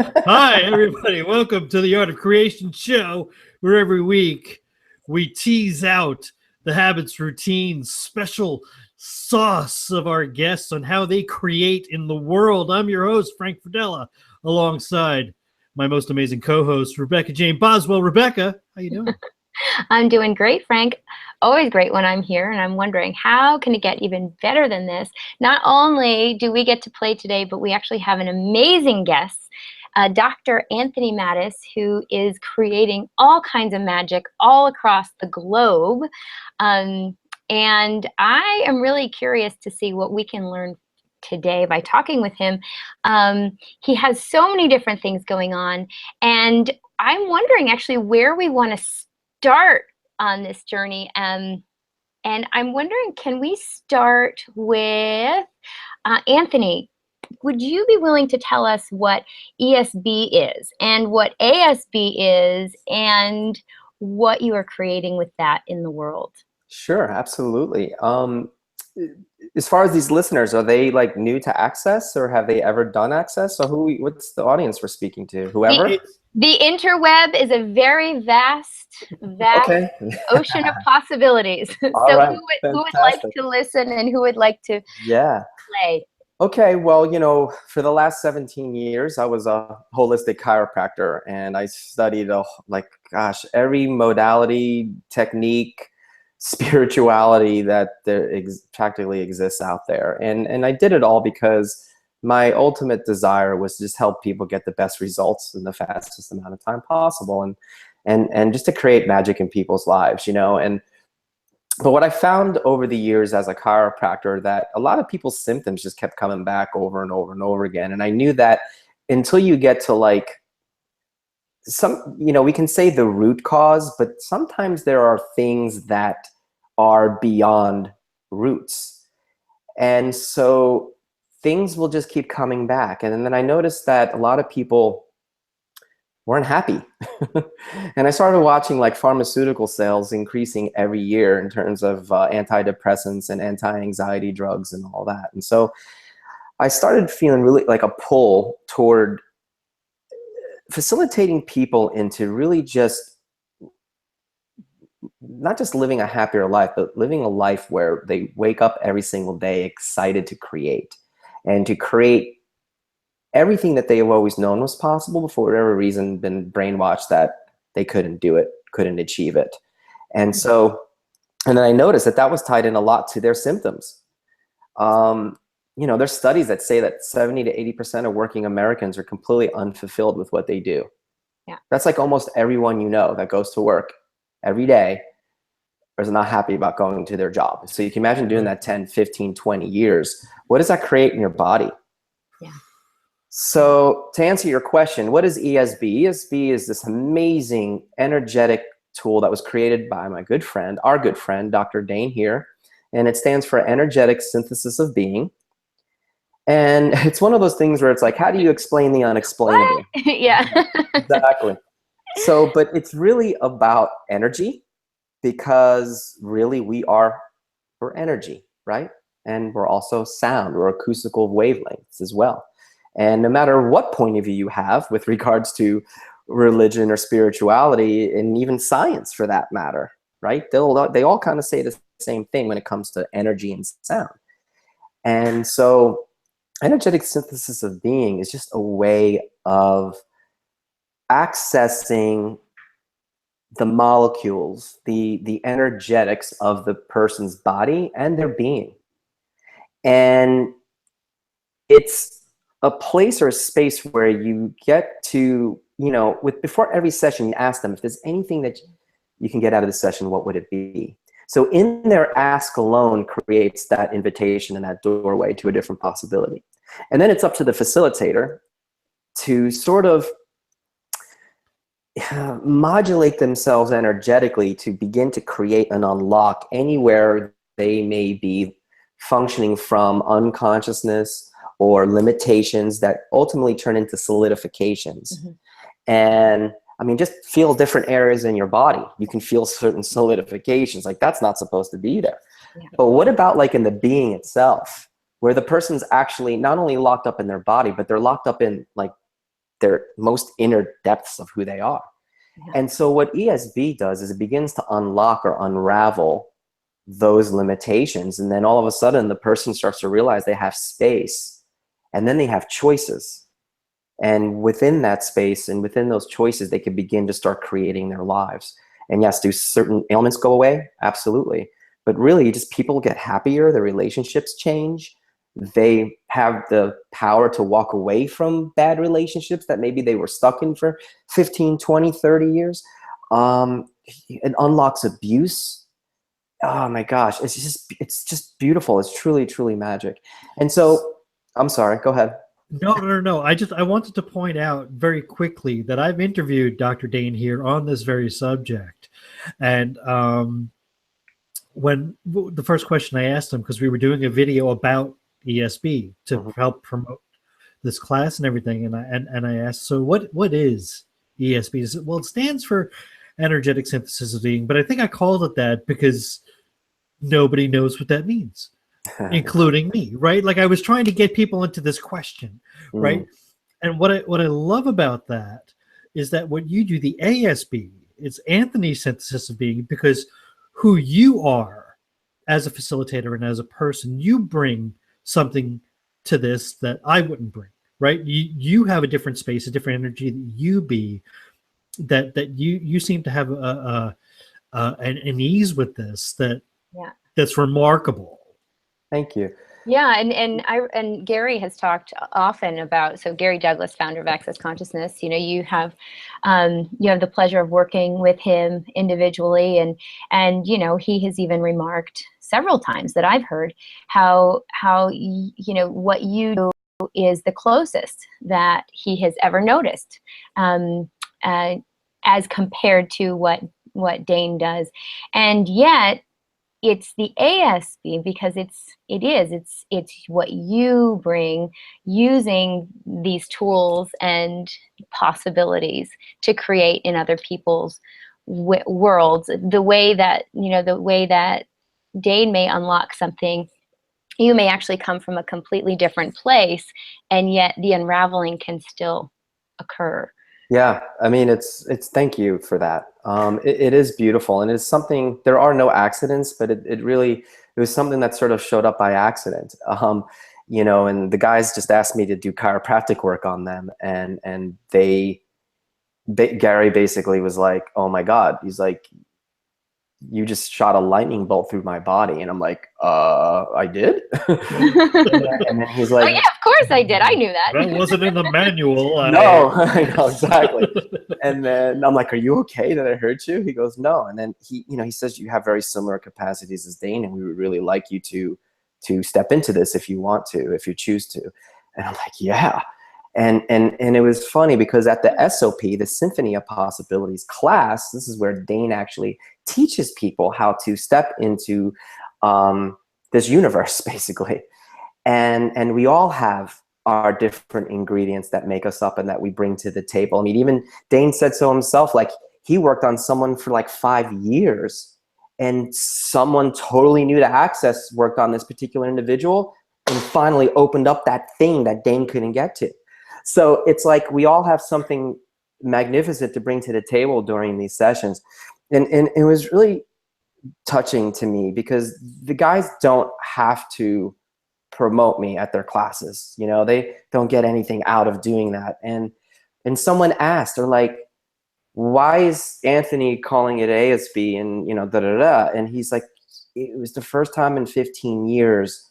Hi, everybody. Welcome to the Art of Creation show, where every week we tease out the habits, routines, special sauce of our guests on how they create in the world. I'm your host, Frank Fradella, alongside my most amazing co-host, Rebecca Jane Boswell. Rebecca, how you doing? I'm doing great, Frank. Always great when I'm here, and I'm wondering how can it get even better than this? Not only do we get to play today, but we actually have an amazing guest, Dr. Anthony Mattis, who is creating all kinds of magic all across the globe. And I am really curious to see what we can learn today by talking with him. He has so many different things going on, and I'm wondering actually where we want to start on this journey. And I'm wondering, can we start with Anthony? Would you be willing to tell us what ESB is and what ASB is and what you are creating with that in the world? Sure, absolutely. As far as these listeners, are they like new to Access, or have they ever done Access? So what's the audience we're speaking to? Whoever? The interweb is a very vast Okay. ocean of possibilities. All So right, who would like fantastic. to listen and who would like to play? Okay, well, for the last 17 years, I was a holistic chiropractor, and I studied, every modality, technique, spirituality that practically exists out there. And I did it all because my ultimate desire was to just help people get the best results in the fastest amount of time possible, and just to create magic in people's lives, But what I found over the years as a chiropractor, that a lot of people's symptoms just kept coming back over and over and over again. And I knew that until you get to we can say the root cause, but sometimes there are things that are beyond roots. And so things will just keep coming back. And then I noticed that a lot of people weren't happy. And I started watching pharmaceutical sales increasing every year in terms of antidepressants and anti-anxiety drugs and all that. And so I started feeling really like a pull toward facilitating people into really just not just living a happier life, but living a life where they wake up every single day excited to create, and to create everything that they have always known was possible, but for whatever reason been brainwashed that they couldn't do it, couldn't achieve it. And then I noticed that was tied in a lot to their symptoms. There's studies that say that 70 to 80% of working Americans are completely unfulfilled with what they do. Yeah. That's like almost everyone that goes to work every day is not happy about going to their job. So you can imagine doing that 10, 15, 20 years. What does that create in your body? Yeah. So to answer your question, what is ESB? ESB is this amazing energetic tool that was created by our good friend, Dr. Dane here. And it stands for Energetic Synthesis of Being. And it's one of those things where it's like, how do you explain the unexplainable? Yeah. Exactly. But it's really about energy, because really we're energy, right? And we're also sound, we're acoustical wavelengths as well. And no matter what point of view you have with regards to religion or spirituality, and even science for that matter, right? They all kind of say the same thing when it comes to energy and sound. And so energetic synthesis of being is just a way of accessing the molecules, the energetics of the person's body and their being. And it's a place or a space where you get to, before every session, you ask them if there's anything that you can get out of the session, what would it be? So in their ask alone creates that invitation and that doorway to a different possibility. And then it's up to the facilitator to sort of modulate themselves energetically to begin to create and unlock anywhere they may be functioning from unconsciousness or limitations that ultimately turn into solidifications. Mm-hmm. And just feel different areas in your body. You can feel certain solidifications, that's not supposed to be there. Yeah. But what about in the being itself, where the person's actually not only locked up in their body, but they're locked up in their most inner depths of who they are. Yeah. And so what ESB does is it begins to unlock or unravel those limitations. And then all of a sudden the person starts to realize they have space, and then they have choices. And within that space and within those choices, they can begin to start creating their lives. And yes, do certain ailments go away? Absolutely. But really, just people get happier, their relationships change. They have the power to walk away from bad relationships that maybe they were stuck in for 15, 20, 30 years. It unlocks abuse. Oh my gosh, it's just beautiful. It's truly, truly magic. And so, I'm sorry, go ahead. No. I wanted to point out very quickly that I've interviewed Dr. Dane here on this very subject. And when the first question I asked him, because we were doing a video about ESB to help promote this class and everything, and I asked, so what is ESB? He said, well, it stands for energetic synthesis of being, but I think I called it that because nobody knows what that means, including me, right? Like I was trying to get people into this question, right? And what I love about that is that what you do, the ASB, it's Anthony's synthesis of being, because who you are as a facilitator and as a person, you bring something to this that I wouldn't bring, right? You have a different space, a different energy that you be, that you seem to have an ease with this that's remarkable. Thank you. Yeah, and Gary has talked often about, so Gary Douglas, founder of Access Consciousness, you have the pleasure of working with him individually, and he has even remarked several times that I've heard how what you do is the closest that he has ever noticed, as compared to what Dane does, and yet it's the ASB because it's what you bring using these tools and possibilities to create in other people's worlds. The way that Dane may unlock something, you may actually come from a completely different place, and yet the unraveling can still occur. Yeah, I mean, it's thank you for that. It is beautiful, and it's something, there are no accidents, but it was something that sort of showed up by accident. And the guys just asked me to do chiropractic work on them, and Gary basically was like, oh my God, he's like, you just shot a lightning bolt through my body. And I'm like, I did? And then he's like, oh yeah, of course I did. I knew that. That wasn't in the manual. No, I know, exactly. And then I'm like, are you okay? Did I hurt you? He goes, no. And then he says, you have very similar capacities as Dane, and we would really like you to step into this if you want to, if you choose to. And I'm like, yeah. And it was funny because at the SOP, the Symphony of Possibilities class, this is where Dane actually teaches people how to step into this universe, basically. And we all have our different ingredients that make us up and that we bring to the table. I mean, even Dane said so himself, like he worked on someone for like 5 years, and someone totally new to Access worked on this particular individual and finally opened up that thing that Dane couldn't get to. So it's like we all have something magnificent to bring to the table during these sessions. And it was really touching to me because the guys don't have to promote me at their classes. They don't get anything out of doing that. And someone asked, they're like, why is Anthony calling it ASB and, da-da-da? And he's like, it was the first time in 15 years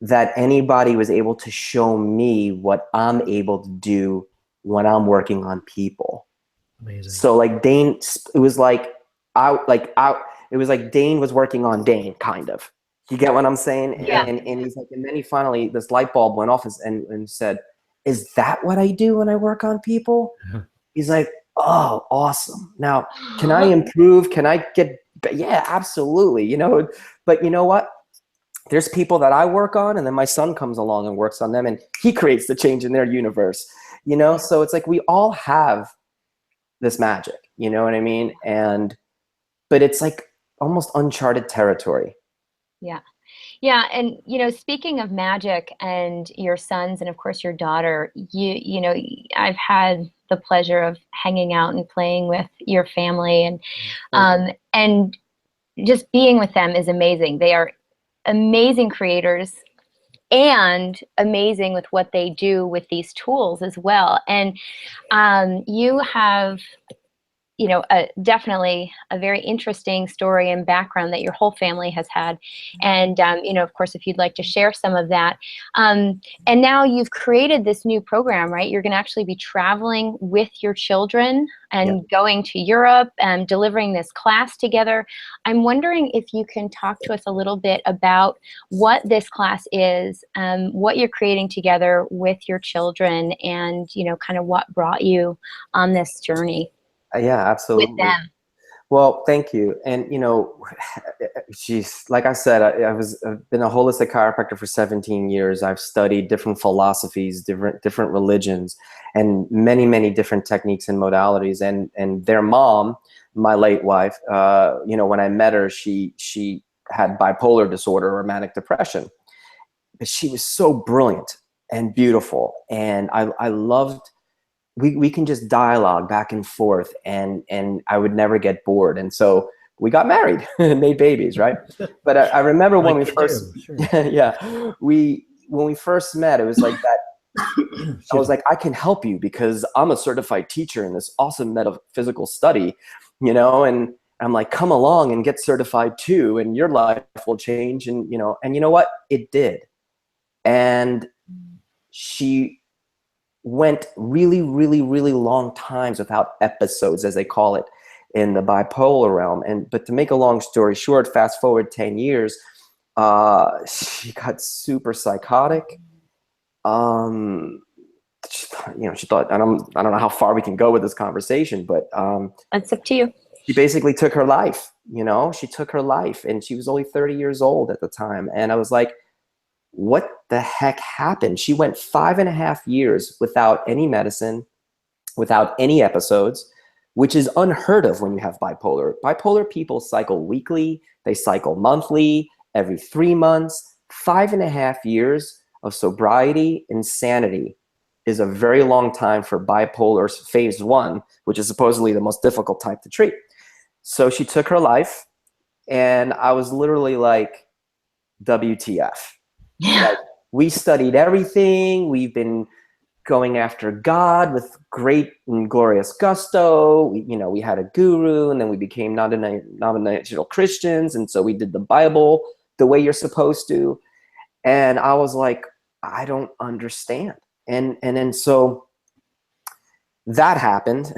that anybody was able to show me what I'm able to do when I'm working on people. Amazing. So like Dane, it was like Dane was working on Dane, kind of. You get what I'm saying? Yeah. And he's like, and then he finally, this light bulb went off and said, is that what I do when I work on people? He's like, oh, awesome. Now, can I improve? Can I get, yeah, absolutely. But you know what? There's people that I work on, and then my son comes along and works on them, and he creates the change in their universe, So it's like we all have this magic, you know what I mean? But it's like almost uncharted territory. Yeah. Yeah, and speaking of magic and your sons and of course your daughter, I've had the pleasure of hanging out and playing with your family, and just being with them is amazing. They are amazing creators and amazing with what they do with these tools as well. And you have definitely a very interesting story and background that your whole family has had. And, of course, if you'd like to share some of that. And now you've created this new program, right? You're going to actually be traveling with your children and going to Europe and delivering this class together. I'm wondering if you can talk to us a little bit about what this class is, what you're creating together with your children, and, kind of what brought you on this journey. Yeah, absolutely. With them. Well, thank you. And geez, like I said, I've been a holistic chiropractor for 17 years. I've studied different philosophies, different religions, and many different techniques and modalities. And their mom, my late wife, when I met her, she had bipolar disorder or manic depression. But she was so brilliant and beautiful, and I loved. We can just dialogue back and forth, and I would never get bored. And so we got married and made babies, right? But I remember when we first, when we first met, it was like that. I was like, I can help you because I'm a certified teacher in this awesome metaphysical study, and I'm like, come along and get certified too, and your life will change. And you know what? It did. And she went really long times without episodes, as they call it in the bipolar realm. But to make a long story short, fast forward 10 years, she got super psychotic. She thought, I don't know how far we can go with this conversation, but it's up to you. She basically took her life. She took her life, and she was only 30 years old at the time. And I was like, what the heck happened? She went 5.5 years without any medicine, without any episodes, which is unheard of when you have bipolar. Bipolar people cycle weekly, they cycle monthly, every 3 months. 5.5 years of sobriety, insanity is a very long time for bipolar phase 1, which is supposedly the most difficult type to treat. So she took her life, and I was literally like, WTF. Like, we studied everything. We've been going after God with great and glorious gusto. We had a guru, and then we became non-denominational Christians. And so we did the Bible the way you're supposed to. And I was like, I don't understand. And then so that happened.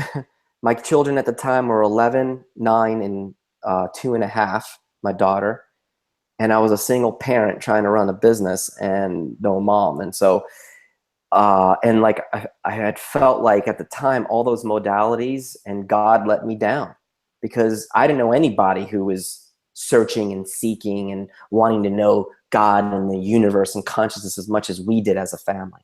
My children at the time were 11, 9, and 2.5, my daughter. And I was a single parent trying to run a business and no mom. And so, and like I had felt like at the time, all those modalities and God let me down because I didn't know anybody who was searching and seeking and wanting to know God and the universe and consciousness as much as we did as a family.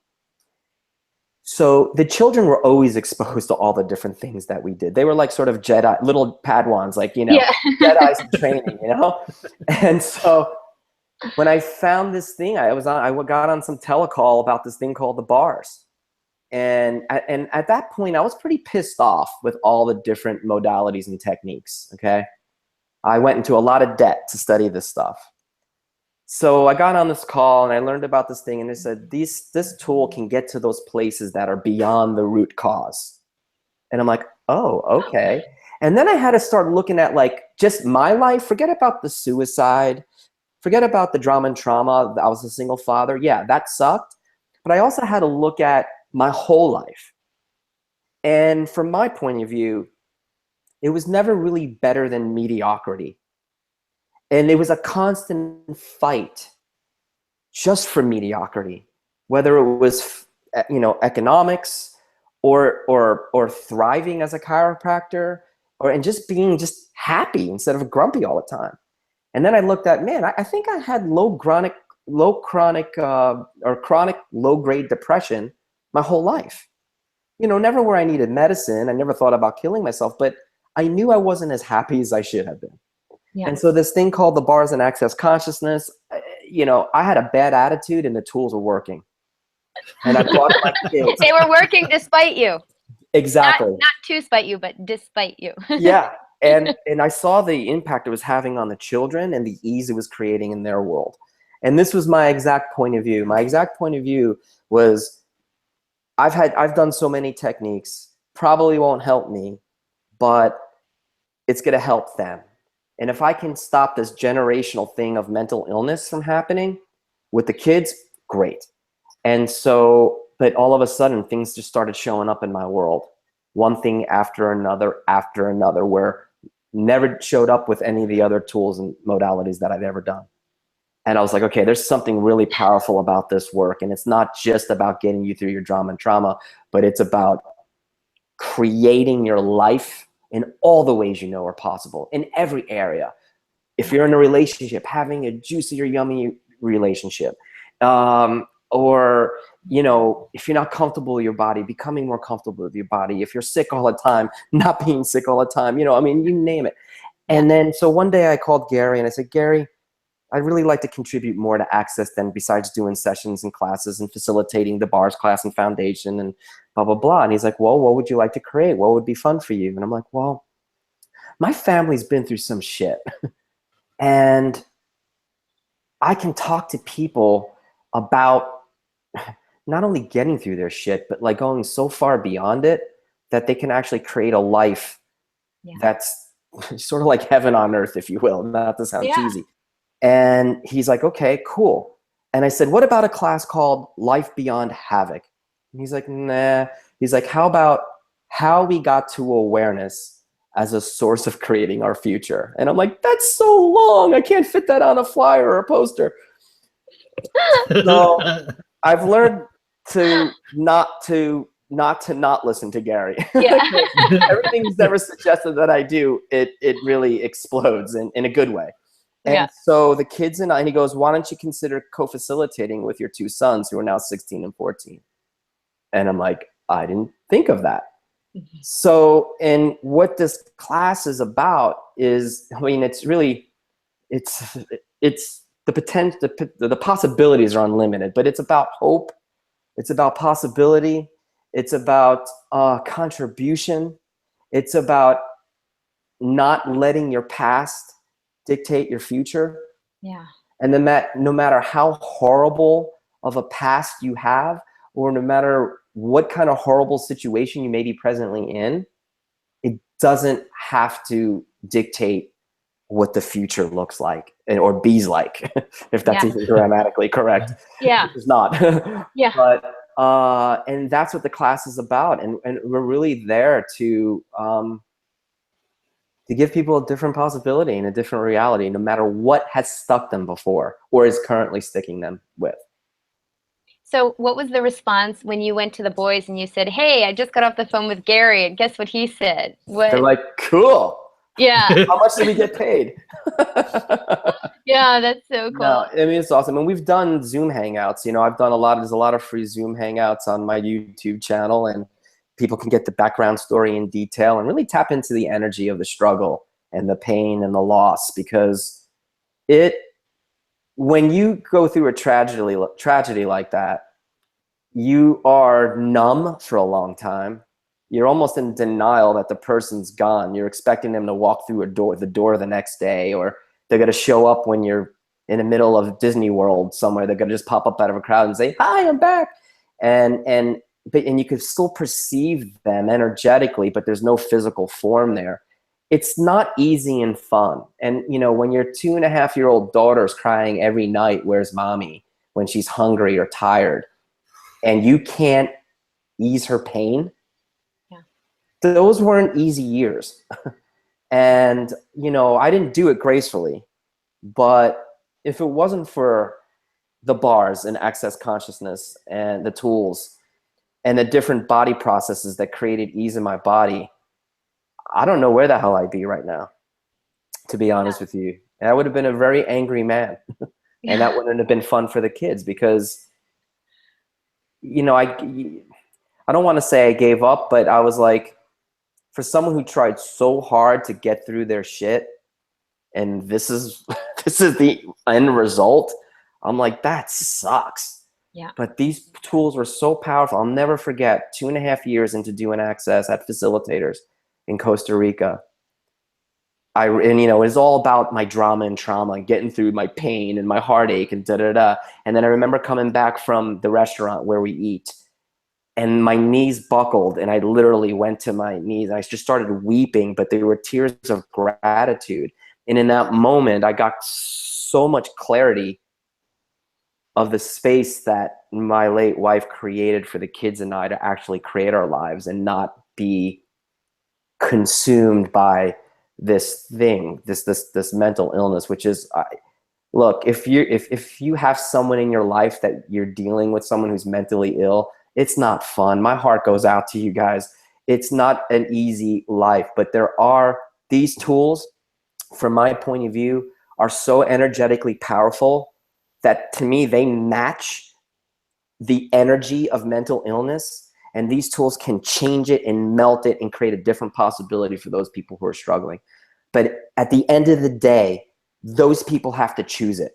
So the children were always exposed to all the different things that we did. They were like sort of Jedi, little Padawans, like, Jedi's in training, And so when I found this thing, I got on some telecall about this thing called the bars. And at that point, I was pretty pissed off with all the different modalities and techniques, okay? I went into a lot of debt to study this stuff. So I got on this call and I learned about this thing, and they said, this tool can get to those places that are beyond the root cause. And I'm like, oh, okay. And then I had to start looking at like just my life. Forget about the suicide. Forget about the drama and trauma. I was a single father. Yeah, that sucked. But I also had to look at my whole life. And from my point of view, it was never really better than mediocrity. And it was a constant fight just for mediocrity, whether it was, economics or thriving as a chiropractor and just being just happy instead of grumpy all the time. And then I looked at, man, I think I had chronic low-grade depression my whole life. Never where I needed medicine. I never thought about killing myself, but I knew I wasn't as happy as I should have been. Yeah. And so this thing called the bars and access consciousness, you know, I had a bad attitude and the tools were working. And I brought my kids. They were working despite you. Exactly. Not to spite you, but despite you. Yeah. And I saw the impact it was having on the children and the ease it was creating in their world. And this was my exact point of view. My exact point of view was I've done so many techniques, probably won't help me, but it's going to help them. And if I can stop this generational thing of mental illness from happening with the kids, great. And so, but all of a sudden things just started showing up in my world. One thing after another, where never showed up with any of the other tools and modalities that I've ever done. And I was like, okay, there's something really powerful about this work. And it's not just about getting you through your drama and trauma, but it's about creating your life in all the ways you know are possible, in every area. If you're in a relationship, having a juicy or yummy relationship, or, you know, if you're not comfortable with your body, becoming more comfortable with your body. If you're sick all the time, not being sick all the time, you know, I mean, you name it. And then, so one day I called Gary and I said, Gary, I'd really like to contribute more to Access than besides doing sessions and classes and facilitating the bars class and foundation and blah, blah, blah. And he's like, well, what would you like to create? What would be fun for you? And I'm like, well, my family's been through some shit. And I can talk to people about not only getting through their shit, but like going so far beyond it that they can actually create a life that's sort of like heaven on earth, if you will, not to sound cheesy. And he's like, okay, cool. And I said, what about a class called Life Beyond Havoc? And he's like, nah. He's like, how about how we got to awareness as a source of creating our future? And I'm like, that's so long. I can't fit that on a flyer or a poster. So I've learned to not listen to Gary. Everything he's ever suggested that I do, it really explodes in a good way. And so the kids and he goes, why don't you consider co-facilitating with your two sons who are now 16 and 14? And I'm like, I didn't think of that. So, and what this class is about is, I mean, it's really, it's the potential, the possibilities are unlimited, but it's about hope. It's about possibility. It's about contribution. It's about not letting your past dictate your future. Yeah. And then that no matter how horrible of a past you have, or no matter what kind of horrible situation you may be presently in, it doesn't have to dictate what the future looks like or be's like, if that's even grammatically correct. Yeah. It's not. Yeah. But, and that's what the class is about. And we're really there to give people a different possibility and a different reality, no matter what has stuck them before or is currently sticking them with. So what was the response when you went to the boys and you said, hey, I just got off the phone with Gary, and guess what he said? They're like, cool. Yeah. How much did we get paid? Yeah, that's so cool. No, I mean, it's awesome. And we've done Zoom Hangouts. You know, I've done there's a lot of free Zoom Hangouts on my YouTube channel, and people can get the background story in detail and really tap into the energy of the struggle and the pain and the loss, because when you go through a tragedy like that, you are numb for a long time. You're almost in denial that the person's gone. You're expecting them to walk through the door the next day, or they're going to show up when you're in the middle of Disney World somewhere. They're going to just pop up out of a crowd and say, hi, I'm back. And you can still perceive them energetically, but there's no physical form there. It's not easy and fun. And, you know, when your 2.5-year-old daughter's crying every night, where's mommy, when she's hungry or tired, and you can't ease her pain, those weren't easy years. And, you know, I didn't do it gracefully, but if it wasn't for the bars and Access Consciousness and the tools and the different body processes that created ease in my body, I don't know where the hell I'd be right now, to be honest with you. And I would have been a very angry man. And that wouldn't have been fun for the kids, because, you know, I don't want to say I gave up, but I was like, for someone who tried so hard to get through their shit, and this is the end result, I'm like, that sucks. Yeah. But these tools were so powerful. I'll never forget 2.5 years into doing access at facilitators in Costa Rica. And you know, it's all about my drama and trauma and getting through my pain and my heartache and da-da-da. And then I remember coming back from the restaurant where we eat, and my knees buckled, and I literally went to my knees and I just started weeping, but they were tears of gratitude. And in that moment, I got so much clarity of the space that my late wife created for the kids and I to actually create our lives and not be consumed by this thing, this mental illness, which is, look, if you have someone in your life that you're dealing with, someone who's mentally ill, it's not fun. My heart goes out to you guys. It's not an easy life, but there are these tools, from my point of view, are so energetically powerful that to me, they match the energy of mental illness. And these tools can change it and melt it and create a different possibility for those people who are struggling. But at the end of the day, those people have to choose it.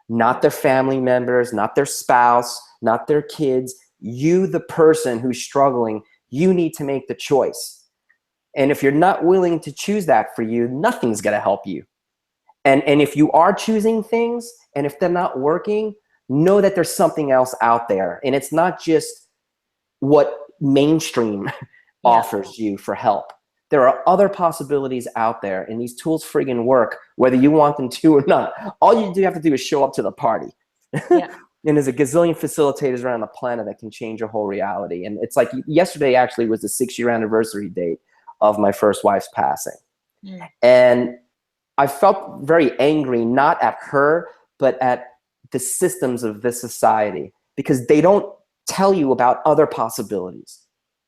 Not their family members, not their spouse, not their kids. You, the person who's struggling, you need to make the choice. And if you're not willing to choose that for you, nothing's going to help you. And if you are choosing things, and if they're not working, know that there's something else out there. And it's not just what mainstream offers you for help. There are other possibilities out there, and these tools friggin' work whether you want them to or not. All you do have to do is show up to the party. Yeah. And there's a gazillion facilitators around the planet that can change your whole reality. And it's like yesterday actually was the 6-year anniversary date of my first wife's passing. Mm. And I felt very angry, not at her, but at the systems of this society, because they don't tell you about other possibilities.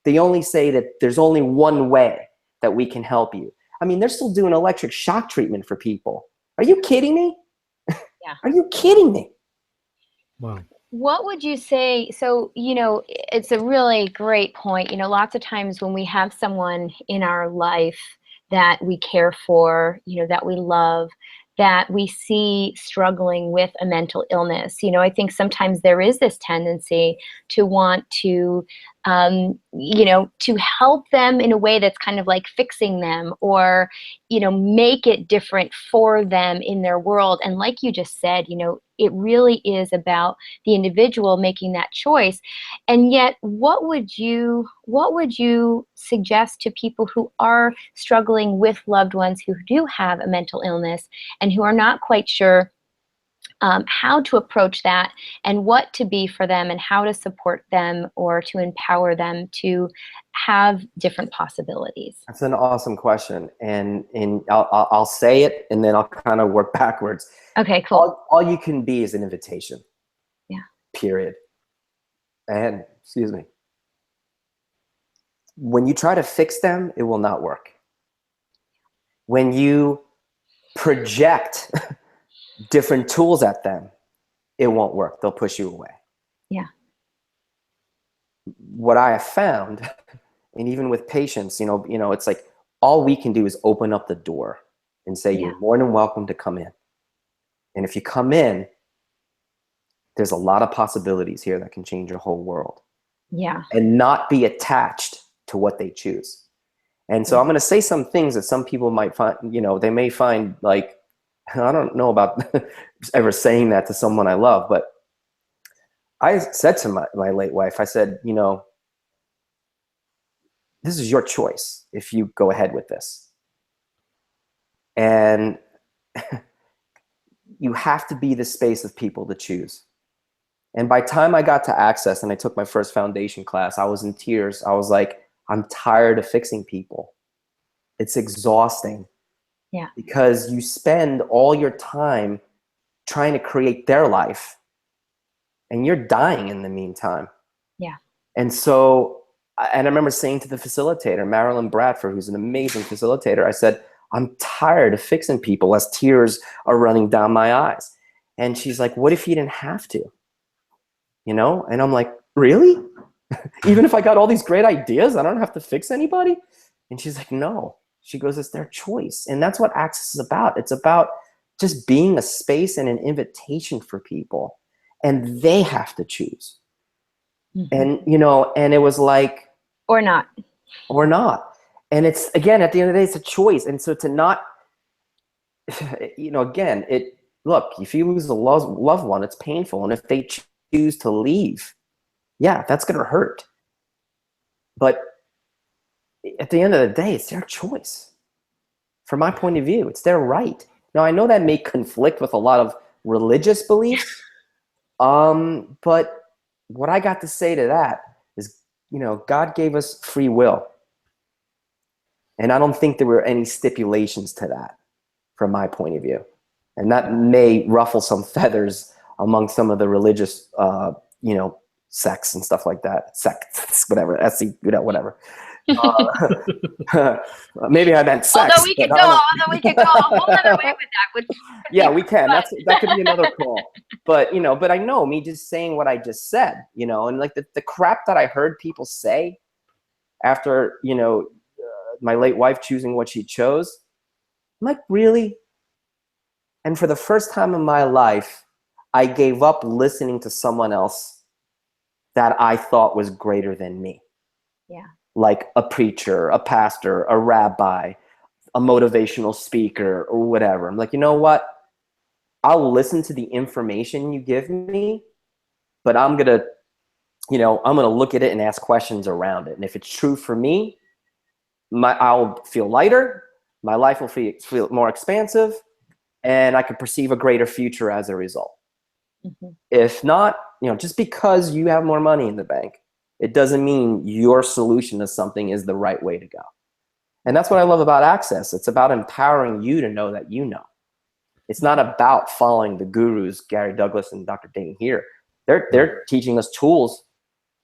They only say that there's only one way that we can help you. I mean, they're still doing electric shock treatment for people. Are you kidding me? Yeah. Are you kidding me? Wow. What would you say? So, you know, it's a really great point. You know, lots of times when we have someone in our life that we care for, you know, that we love, that we see struggling with a mental illness, you know, I think sometimes there is this tendency to want to, you know, to help them in a way that's kind of like fixing them, or, you know, make it different for them in their world. And like you just said, you know, it really is about the individual making that choice. And yet, what would you suggest to people who are struggling with loved ones who do have a mental illness and who are not quite sure how to approach that, and what to be for them, and how to support them or to empower them to have different possibilities? That's an awesome question. And I'll say it, and then I'll kind of work backwards. Okay, cool. All you can be is an invitation. Yeah. Period. And, excuse me. When you try to fix them, it will not work. When you project different tools at them, it won't work. They'll push you away. Yeah. What I have found, and even with patients, you know, it's like all we can do is open up the door and say, Yeah. you're more than welcome to come in. And if you come in, there's a lot of possibilities here that can change your whole world. Yeah. And not be attached to what they choose. And so I'm going to say some things that some people might find, you know, they may find like, I don't know about ever saying that to someone I love, but I said to my late wife, I said, you know, this is your choice if you go ahead with this. And you have to be the space of people to choose. And by the time I got to Access and I took my first foundation class, I was in tears. I was like, I'm tired of fixing people. It's exhausting. Yeah. Because you spend all your time trying to create their life, and you're dying in the meantime. Yeah. And so, and I remember saying to the facilitator, Marilyn Bradford, who's an amazing facilitator, I said, I'm tired of fixing people, as tears are running down my eyes. And she's like, what if you didn't have to? You know? And I'm like, really? Even if I got all these great ideas, I don't have to fix anybody? And she's like, no. She goes, it's their choice. And that's what Access is about. It's about just being a space and an invitation for people, and they have to choose. And, you know, and it was like, or not. And it's, again, at the end of the day, it's a choice. And so to not, you know, again, look, if you lose a loved one, it's painful. And if they choose to leave, yeah, that's going to hurt. But at the end of the day, it's their choice. From my point of view, it's their right. Now, I know that may conflict with a lot of religious beliefs, but what I got to say to that is, you know, God gave us free will. And I don't think there were any stipulations to that from my point of view. And that may ruffle some feathers among some of the religious, you know, sects and stuff like that. Sects, whatever, you know, whatever. Maybe I meant sex. Although we could go a whole other way with that. Yeah, we can. That could be another call. But, you know, but I know me just saying what I just said, you know, and like the crap that I heard people say after, you know, my late wife choosing what she chose. I'm like, really? And for the first time in my life, I gave up listening to someone else that I thought was greater than me. Yeah. Like a preacher, a pastor, a rabbi, a motivational speaker, or whatever. I'm like, you know what? I'll listen to the information you give me, but I'm going to look at it and ask questions around it. And if it's true for me, I'll feel lighter, my life will feel more expansive, and I could perceive a greater future as a result. Mm-hmm. If not, you know, just because you have more money in the bank, it doesn't mean your solution to something is the right way to go. And that's what I love about Access. It's about empowering you to know that you know. It's not about following the gurus, Gary Douglas and Dr. Dane here. They're teaching us tools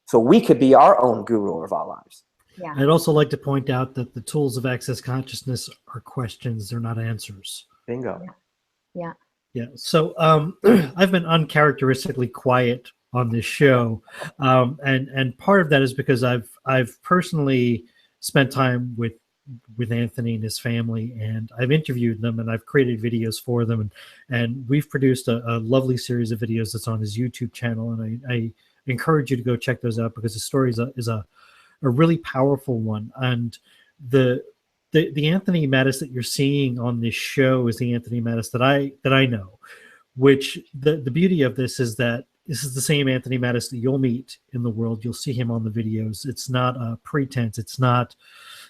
so we could be our own guru of our lives. Yeah. I'd also like to point out that the tools of Access Consciousness are questions, they're not answers. Bingo. Yeah. Yeah. So I've been uncharacteristically quiet on this show, and part of that is because I've personally spent time with Anthony and his family, and I've interviewed them, and I've created videos for them, and we've produced a lovely series of videos that's on his YouTube channel, and I encourage you to go check those out because the story is a really powerful one. And the Anthony Mattis that you're seeing on this show is the Anthony Mattis that I know, which the beauty of this is that this is the same Anthony Mattis that you'll meet in the world. You'll see him on the videos. It's not a pretense. It's not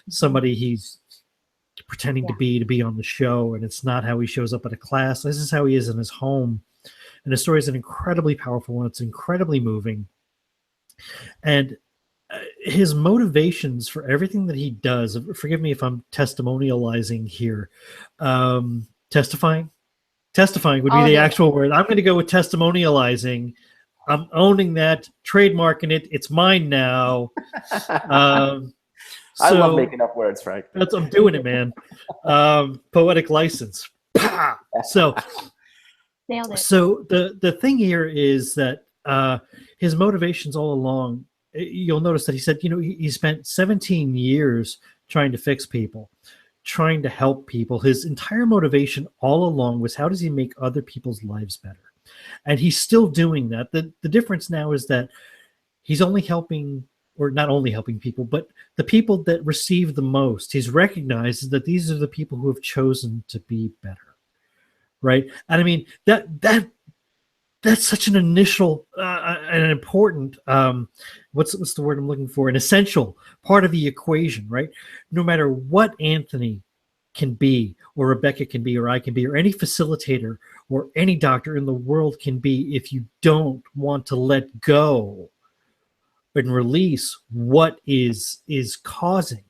somebody he's pretending to be on the show, and it's not how he shows up at a class. This is how he is in his home. And the story is an incredibly powerful one. It's incredibly moving. And his motivations for everything that he does, forgive me if I'm testimonializing here, testifying would be the actual word. I'm going to go with testimonializing. I'm owning that, trademarking it. It's mine now. I love making up words, Frank. I'm doing it, man. Poetic license. So nailed it. So the thing here is that his motivations all along, you'll notice that he said, you know, he spent 17 years trying to fix people, trying to help people. His entire motivation all along was, how does he make other people's lives better? And he's still doing that. The difference now is that he's only helping, or not only helping people, but the people that receive the most. He's recognized that these are the people who have chosen to be better, right? And I mean, that's such an initial, an important, what's the word I'm looking for? An essential part of the equation, right? No matter what Anthony can be, or Rebecca can be, or I can be, or any facilitator or any doctor in the world can be, if you don't want to let go and release what is causing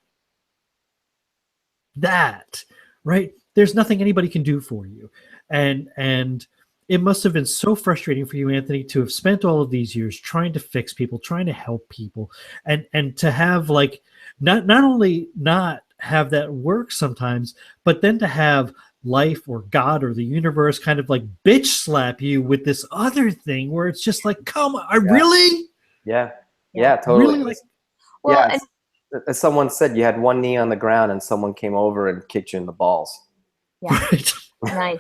that, right? There's nothing anybody can do for you. And it must have been so frustrating for you, Anthony, to have spent all of these years trying to fix people, trying to help people, and to have, like, not only not have that work sometimes, but then to have life or God or the universe kind of like bitch slap you with this other thing where it's just like, come on, really? Yeah, totally. Really? Well, as someone said, you had one knee on the ground and someone came over and kicked you in the balls. Yeah. Right. Nice.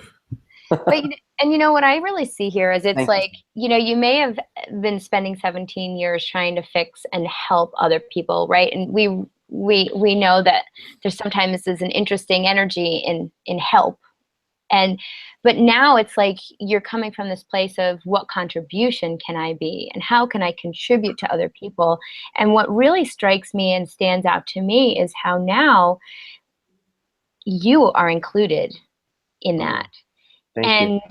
But and you know what I really see here is it's Thank like, you know, you may have been spending 17 years trying to fix and help other people, right? And we know that there's sometimes is an interesting energy in help. And but now it's like you're coming from this place of what contribution can I be and how can I contribute to other people? And what really strikes me and stands out to me is how now you are included in that. Thank you. And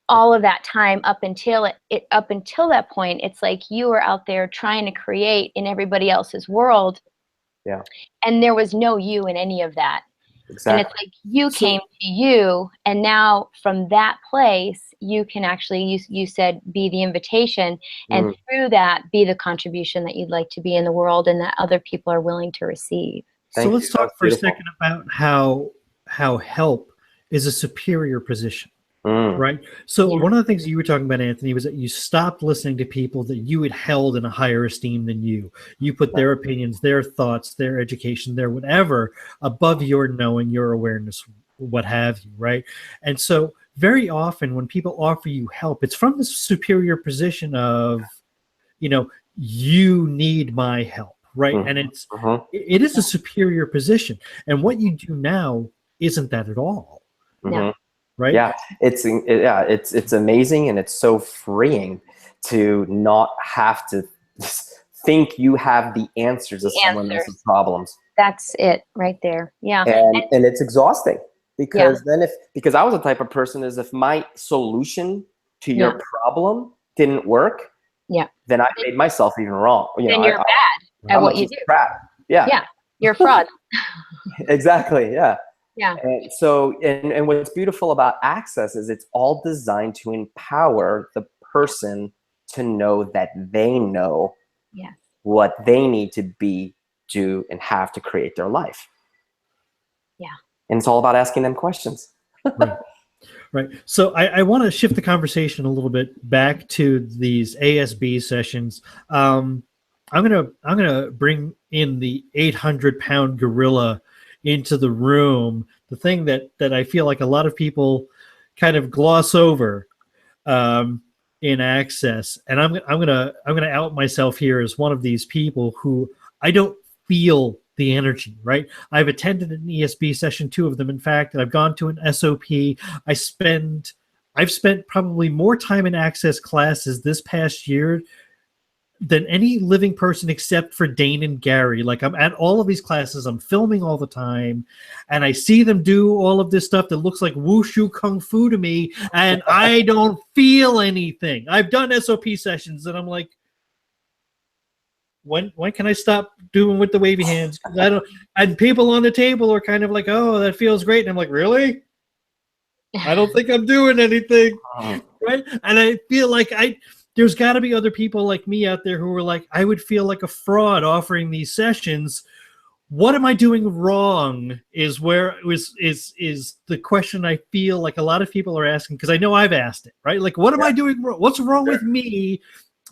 all of that time up until up until that point, it's like you were out there trying to create in everybody else's world. Yeah. And there was no you in any of that. Exactly. And it's like you came to you, and now from that place, you can actually, you said, be the invitation, and through that, be the contribution that you'd like to be in the world and that other people are willing to receive. So let's talk for a second about how help is a superior position. Right. So one of the things you were talking about, Anthony, was that you stopped listening to people that you had held in a higher esteem than you. You put their opinions, their thoughts, their education, their whatever above your knowing, your awareness, what have you. Right. And so very often when people offer you help, it's from this superior position of, you know, you need my help. Right. And it is a superior position. And what you do now isn't that at all. No. Right. Yeah, it's amazing, and it's so freeing to not have to think you have the answers to someone else's problems. That's it right there. Yeah. And it's exhausting because because I was the type of person is if my solution to your problem didn't work, then I made myself even wrong. You then know, you're bad at what you do. Crap. Yeah. Yeah. You're a fraud. Exactly. Yeah. Yeah. And so, and what's beautiful about Access is it's all designed to empower the person to know that they know what they need to be, do, and have to create their life. Yeah. And it's all about asking them questions. Right. So I want to shift the conversation a little bit back to these ASB sessions. I'm gonna bring in the 800-pound gorilla into the room, the thing that I feel like a lot of people kind of gloss over in Access. And I'm gonna out myself here as one of these people who I don't feel the energy, right? I've attended an ESB session, 2 of them, in fact, and I've gone to an SOP. I've spent probably more time in Access classes this past year than any living person except for Dane and Gary. Like, I'm at all of these classes, I'm filming all the time, and I see them do all of this stuff that looks like wushu kung fu to me, and I don't feel anything. I've done SOP sessions, and I'm like, when can I stop doing with the wavy hands? I don't. And people on the table are kind of like, oh, that feels great, and I'm like, really? I don't think I'm doing anything, right? And I feel like there's got to be other people like me out there who are like, I would feel like a fraud offering these sessions. What am I doing wrong is the question I feel like a lot of people are asking, because I know I've asked it, right? Like, what am I doing wrong? What's wrong with me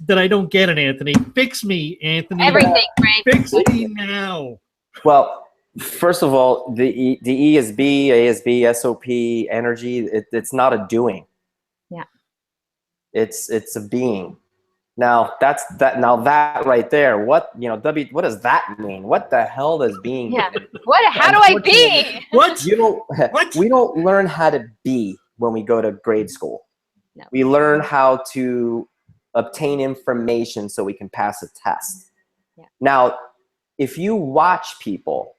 that I don't get it, Anthony? Fix me, Anthony. Everything, Frank. Fix me now. Well, first of all, the ESB, ASB, SOP, energy, it's not a doing. It's a being. Now Now that right there, what does that mean? What the hell does being mean? How do I be? What? We don't learn how to be when we go to grade school. No. We learn how to obtain information so we can pass a test. Now, if you watch people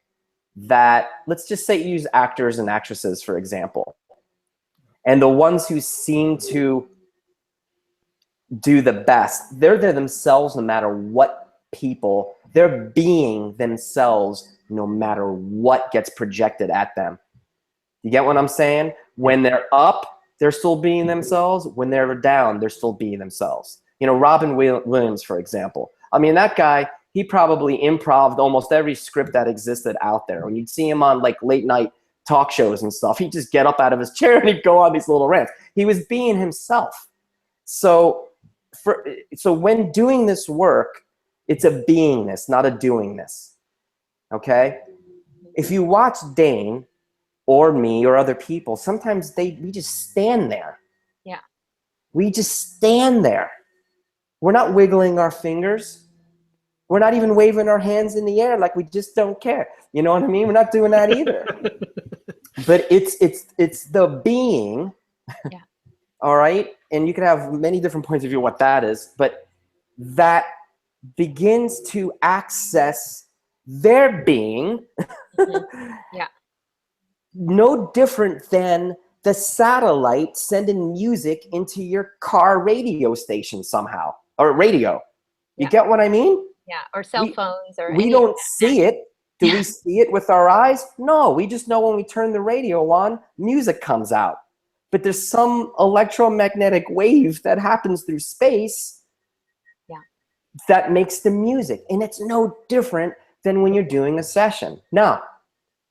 that, let's just say, use actors and actresses, for example, and the ones who seem to do the best, they're themselves no matter what people, they're being themselves no matter what gets projected at them. You get what I'm saying? When they're up, they're still being themselves. When they're down, they're still being themselves. You know, Robin Williams, for example. I mean, that guy, he probably improv'd almost every script that existed out there. When you'd see him on like late night talk shows and stuff, he'd just get up out of his chair and he'd go on these little rants. He was being himself. So when doing this work, it's a beingness, not a doingness. Okay? If you watch Dane, or me or other people, sometimes we just stand there. Yeah. We just stand there. We're not wiggling our fingers. We're not even waving our hands in the air like we just don't care. You know what I mean? We're not doing that either. But it's the being. Yeah. All right? And you can have many different points of view what that is, but that begins to access their being. Yeah. No different than the satellite sending music into your car radio station somehow, or radio. You get what I mean? Yeah, or cell phones, or we don't see it. Do we see it with our eyes? No, we just know when we turn the radio on, music comes out. But there's some electromagnetic wave that happens through space that makes the music. And it's no different than when you're doing a session. Now,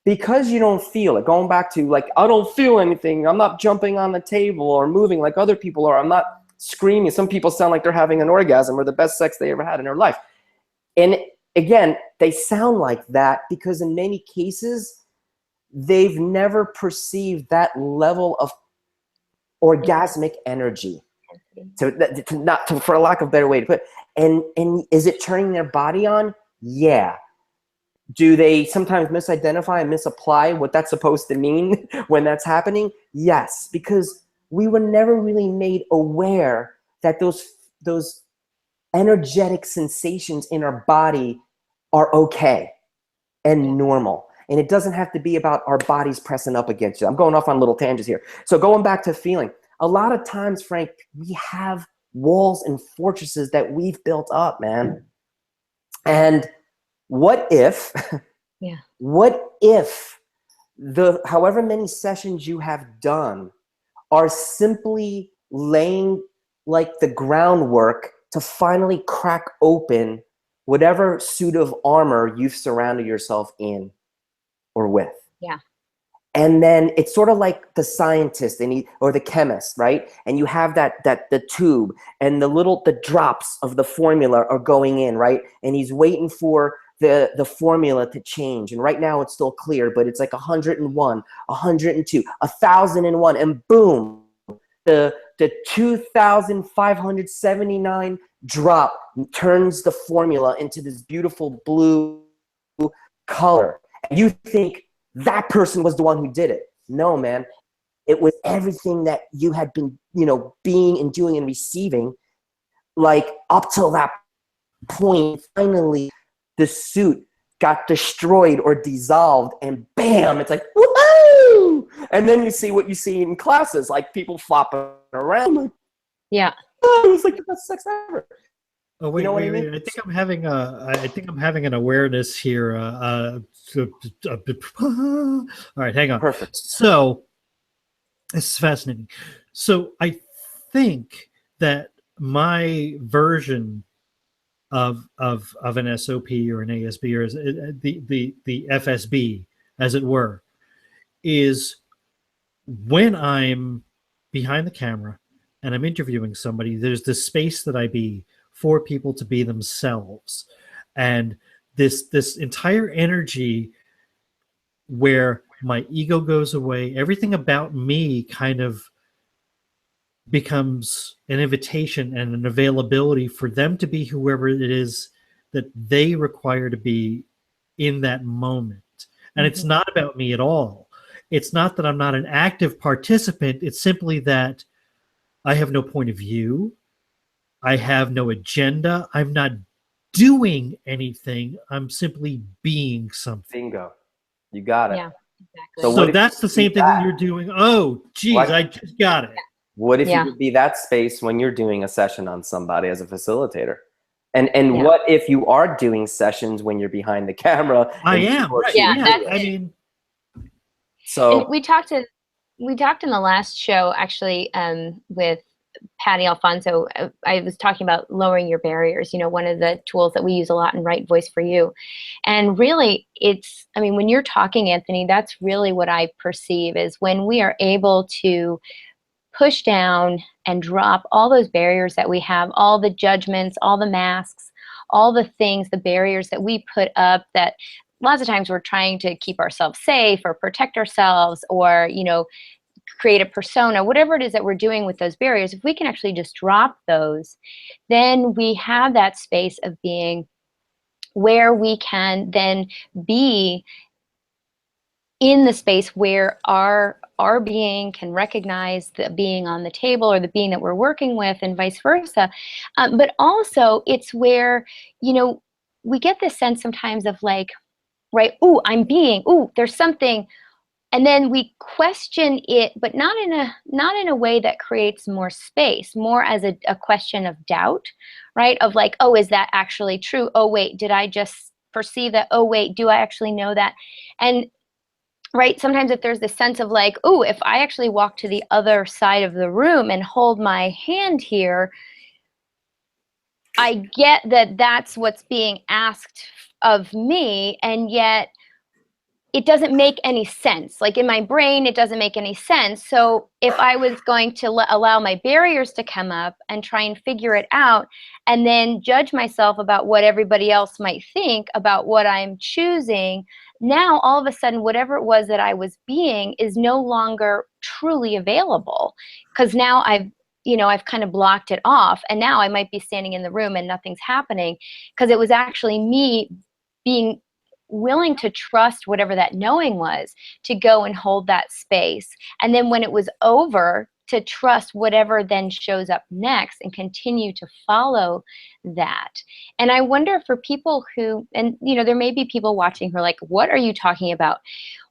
because you don't feel it, going back to like, I don't feel anything, I'm not jumping on the table or moving like other people are, I'm not screaming. Some people sound like they're having an orgasm or the best sex they ever had in their life. And again, they sound like that because in many cases, they've never perceived that level of orgasmic energy. For a lack of a better way to put it. And is it turning their body on? Yeah. Do they sometimes misidentify and misapply what that's supposed to mean when that's happening? Yes, because we were never really made aware that those energetic sensations in our body are okay and normal. And it doesn't have to be about our bodies pressing up against you. I'm going off on little tangents here. So going back to feeling, a lot of times, Frank, we have walls and fortresses that we've built up, man. And what if, what if however many sessions you have done are simply laying like the groundwork to finally crack open whatever suit of armor you've surrounded yourself in or with. Yeah. And then it's sort of like the scientist or the chemist, right? And you have the tube and the drops of the formula are going in, right? And he's waiting for the formula to change. And right now it's still clear, but it's like 101, 102, 1001, and boom, the 2,579 drop turns the formula into this beautiful blue color. And you think that person was the one who did it. No, man. It was everything that you had been, being and doing and receiving, like up till that point. Finally, the suit got destroyed or dissolved, and bam, it's like, woohoo! And then you see what you see in classes, like people flopping around. Yeah. Oh, it was like the best sex ever. Oh wait, wait. I think I'm having an awareness here. All right, hang on. Perfect. So this is fascinating. So I think that my version of an SOP or an ASB or the FSB, as it were, is when I'm behind the camera and I'm interviewing somebody, there's this space that I be for people to be themselves. And this entire energy where my ego goes away, everything about me kind of becomes an invitation and an availability for them to be whoever it is that they require to be in that moment. And it's not about me at all. It's not that I'm not an active participant. It's simply that I have no point of view. I have no agenda. I'm not doing anything. I'm simply being something. Bingo. You got it. Yeah, exactly. So that's the same thing that you're doing. Oh, geez, I just got it. What if you could be that space when you're doing a session on somebody as a facilitator? And what if you are doing sessions when you're behind the camera? I am. Right. Yeah. I mean, so and we talked in the last show actually with Patty Alfonso. I was talking about lowering your barriers, one of the tools that we use a lot in Right Voice for You. And really when you're talking, Anthony, that's really what I perceive is when we are able to push down and drop all those barriers that we have, all the judgments, all the masks, all the things, the barriers that we put up that lots of times we're trying to keep ourselves safe or protect ourselves or, create a persona, whatever it is that we're doing with those barriers. If we can actually just drop those, then we have that space of being where we can then be in the space where our being can recognize the being on the table or the being that we're working with, and vice versa. But also it's where, we get this sense sometimes of like, right, ooh, I'm being, ooh, there's something, and then we question it, but not in a way that creates more space, more as a question of doubt, right? Of like, oh, is that actually true? Oh, wait, did I just perceive that? Oh, wait, do I actually know that? And right, sometimes if there's this sense of like, oh, if I actually walk to the other side of the room and hold my hand here, I get that that's what's being asked of me, and yet it doesn't make any sense. Like in my brain, it doesn't make any sense. So if I was going to allow my barriers to come up and try and figure it out, and then judge myself about what everybody else might think about what I'm choosing, now all of a sudden, whatever it was that I was being is no longer truly available, because now I've kind of blocked it off, and now I might be standing in the room and nothing's happening because it was actually me being willing to trust whatever that knowing was, to go and hold that space. And then when it was over, to trust whatever then shows up next and continue to follow that. And I wonder for people who, and there may be people watching who are like, what are you talking about?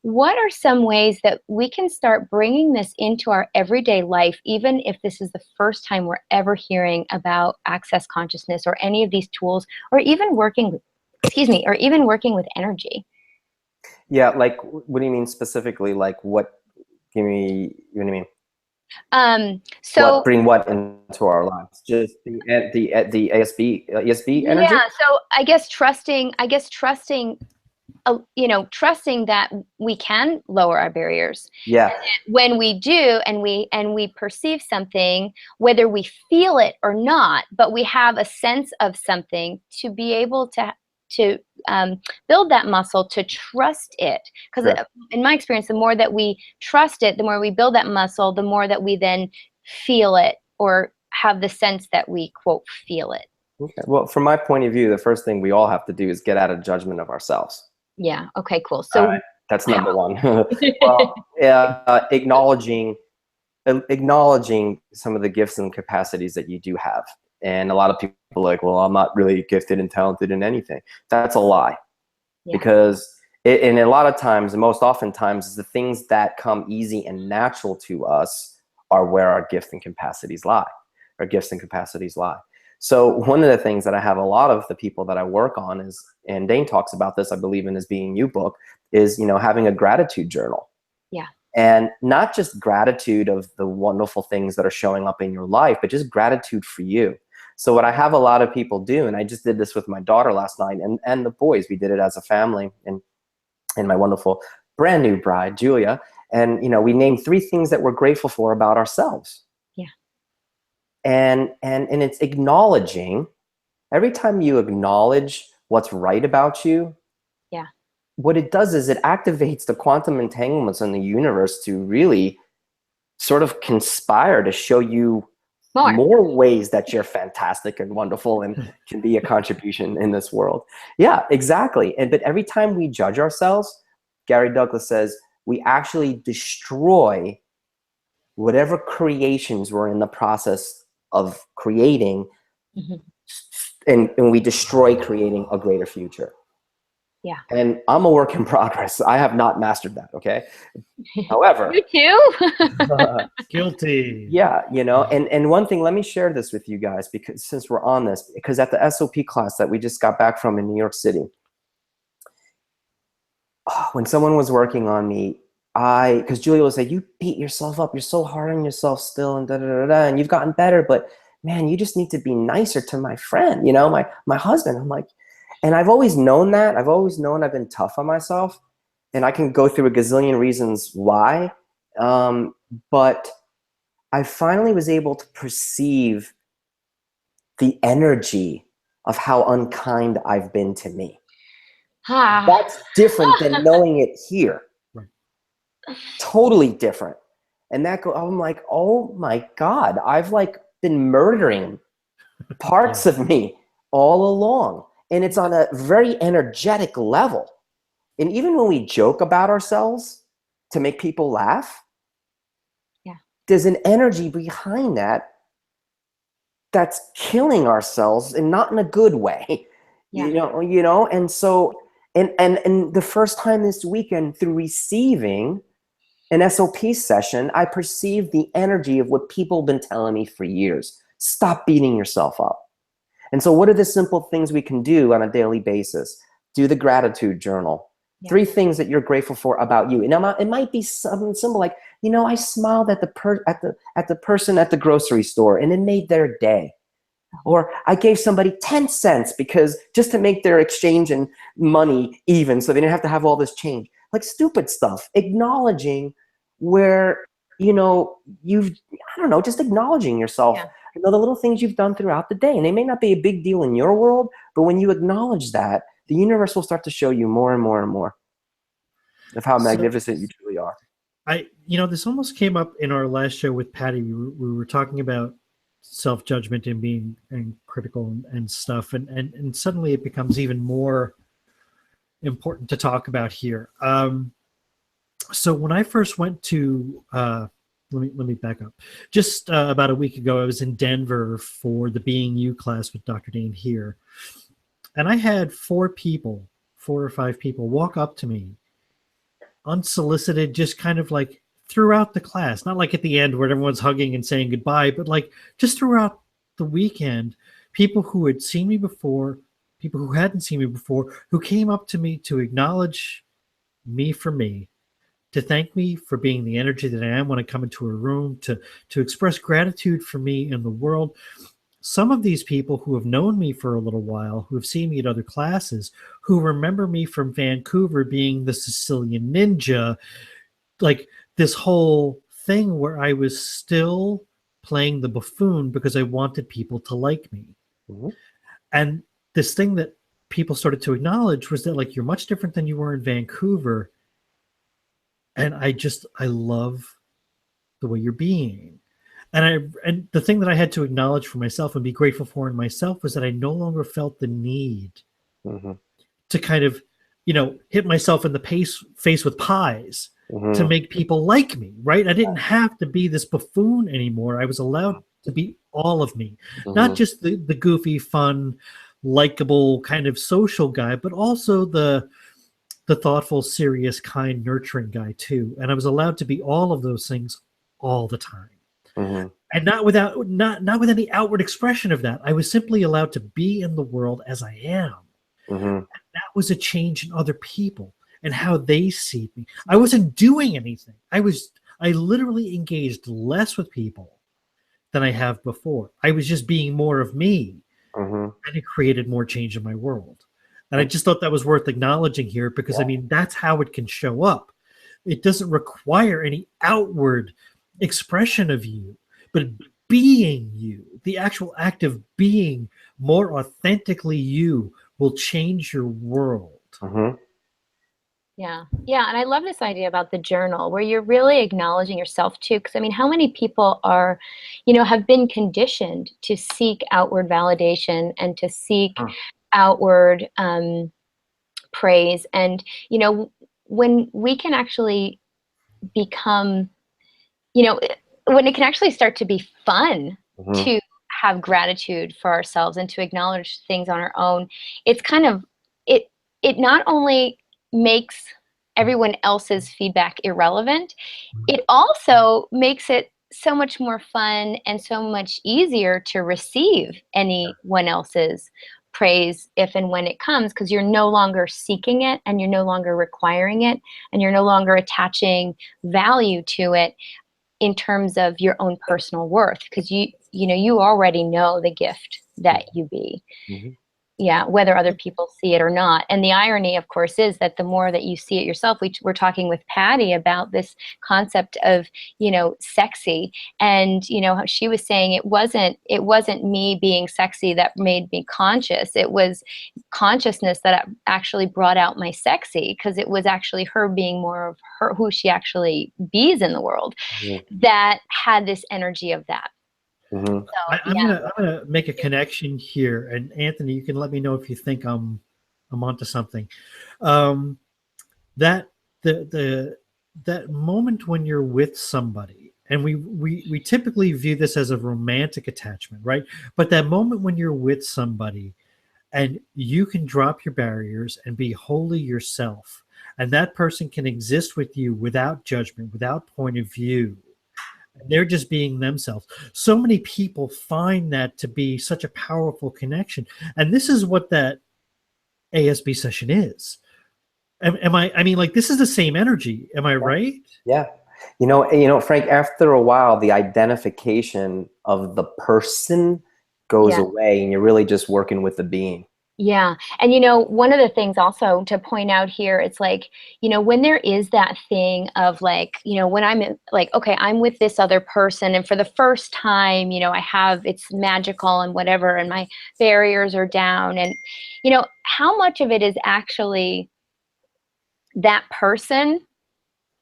What are some ways that we can start bringing this into our everyday life, even if this is the first time we're ever hearing about access consciousness or any of these tools, or even working with energy? Yeah, like, what do you mean specifically? Like, what? Give me, what do you mean? So bring what into our lives? Just the ESB energy. Yeah. So I guess trusting, trusting that we can lower our barriers. Yeah. When we do, and we perceive something, whether we feel it or not, but we have a sense of something, to be able to build that muscle to trust it. Because Sure. in my experience, the more that we trust it, the more we build that muscle, the more that we then feel it, or have the sense that we, quote, feel it. Okay. Well, from my point of view, the first thing we all have to do is get out of judgment of ourselves. Yeah. Okay, cool. So that's number one. Well, acknowledging some of the gifts and capacities that you do have. And a lot of people are like, well, I'm not really gifted and talented in anything. That's a lie. Yeah. Because and a lot of times, most oftentimes, the things that come easy and natural to us are where our gifts and capacities lie. So one of the things that I have a lot of the people that I work on is, and Dane talks about this, I believe, in his Being You book, is, having a gratitude journal. Yeah. And not just gratitude of the wonderful things that are showing up in your life, but just gratitude for you. So what I have a lot of people do, and I just did this with my daughter last night, and the boys, we did it as a family, and my wonderful brand new bride, Julia, and we named 3 things that we're grateful for about ourselves. Yeah. And it's acknowledging. Every time you acknowledge what's right about you, yeah, what it does is it activates the quantum entanglements in the universe to really sort of conspire to show you more ways that you're fantastic and wonderful and can be a contribution in this world. Yeah, exactly. But every time we judge ourselves, Gary Douglas says, we actually destroy whatever creations we're in the process of creating. Mm-hmm. And we destroy creating a greater future. Yeah. And I'm a work in progress. I have not mastered that. Okay. However, you too. Guilty. Yeah. And one thing, let me share this with you guys, because since we're on this, because at the SOP class that we just got back from in New York City, when someone was working on me, because Julia was like, you beat yourself up. You're so hard on yourself still, and and you've gotten better, but man, you just need to be nicer to my friend, my husband. I'm like, and I've always known that. I've always known I've been tough on myself, and I can go through a gazillion reasons why. But I finally was able to perceive the energy of how unkind I've been to me. Ah. That's different than knowing it here. Right. Totally different. And I'm like, oh my God, I've like been murdering parts of me all along. And it's on a very energetic level. And even when we joke about ourselves to make people laugh, there's an energy behind that that's killing ourselves, and not in a good way. You know, and so and the first time this weekend, through receiving an SOP session, I perceived the energy of what people have been telling me for years. Stop beating yourself up. And so what are the simple things we can do on a daily basis? Do the gratitude journal. 3 things that you're grateful for about you. And it might be something simple like, I smiled at the person at the grocery store and it made their day. Or I gave somebody 10 cents because just to make their exchange and money even, so they didn't have to have all this change. Like stupid stuff. Acknowledging where, just acknowledging yourself. The little things you've done throughout the day. And they may not be a big deal in your world, but when you acknowledge that, the universe will start to show you more and more and more of how magnificent you truly are. This almost came up in our last show with Patty. We were talking about self-judgment and being critical and stuff. And suddenly it becomes even more important to talk about here. So when I first went to, let me back up. Just about a week ago, I was in Denver for the Being You class with Dr. Dane here. And I had 4 or 5 people walk up to me unsolicited, just kind of like throughout the class, not like at the end where everyone's hugging and saying goodbye, but like just throughout the weekend, people who had seen me before, people who hadn't seen me before, who came up to me to acknowledge me for me, to thank me for being the energy that I am when I come into a room, to express gratitude for me in the world. Some of these people who have known me for a little while, who have seen me at other classes, who remember me from Vancouver being the Sicilian ninja, like this whole thing where I was still playing the buffoon because I wanted people to like me. Mm-hmm. And this thing that people started to acknowledge was that, like, you're much different than you were in Vancouver. And I love the way you're being. And the thing that I had to acknowledge for myself and be grateful for in myself was that I no longer felt the need to kind of, hit myself in the face with pies to make people like me, right? I didn't have to be this buffoon anymore. I was allowed to be all of me, not just the goofy, fun, likable kind of social guy, but also the thoughtful, serious, kind, nurturing guy too. And I was allowed to be all of those things all the time. And not with any outward expression of that. I was simply allowed to be in the world as I am. And that was a change in other people and how they see me. I wasn't doing anything. I literally engaged less with people than I have before. I was just being more of me, and it created more change in my world. And I just thought that was worth acknowledging here because, I mean, that's how it can show up. It doesn't require any outward expression of you, but being you, the actual act of being more authentically you will change your world. Yeah. And I love this idea about the journal where you're really acknowledging yourself too. Because I mean, how many people are, have been conditioned to seek outward validation and to seek outward praise. And, when we can actually become, when it can actually start to be fun to have gratitude for ourselves and to acknowledge things on our own, it's kind of, it not only makes everyone else's feedback irrelevant, it also makes it so much more fun and so much easier to receive anyone else's praise if and when it comes, because you're no longer seeking it and you're no longer requiring it and you're no longer attaching value to it in terms of your own personal worth, because you already know the gift that you be. yeah, whether other people see it or not. And the irony, of course, is that the more that you see it yourself, we're talking with Patty about this concept of, sexy. And, how she was saying it wasn't me being sexy that made me conscious. It was consciousness that actually brought out my sexy, because it was actually her being more of her, who she actually bees in the world, that had this energy of that. Mm-hmm. So, I'm gonna make a connection here, and Anthony, you can let me know if you think I'm onto something. That that moment when you're with somebody, and we typically view this as a romantic attachment, right? But that moment when you're with somebody, and you can drop your barriers and be wholly yourself, and that person can exist with you without judgment, without point of view. They're just being themselves. So many people find that to be such a powerful connection. And this is what that ASB session is. I mean, like, this is the same energy. Am I right? Yeah. Frank, after a while, the identification of the person goes away, and you're really just working with the being. Yeah. And, one of the things also to point out here, it's like, when there is that thing of like, when I'm like, okay, I'm with this other person, and for the first time, it's magical and whatever, and my barriers are down, and, how much of it is actually that person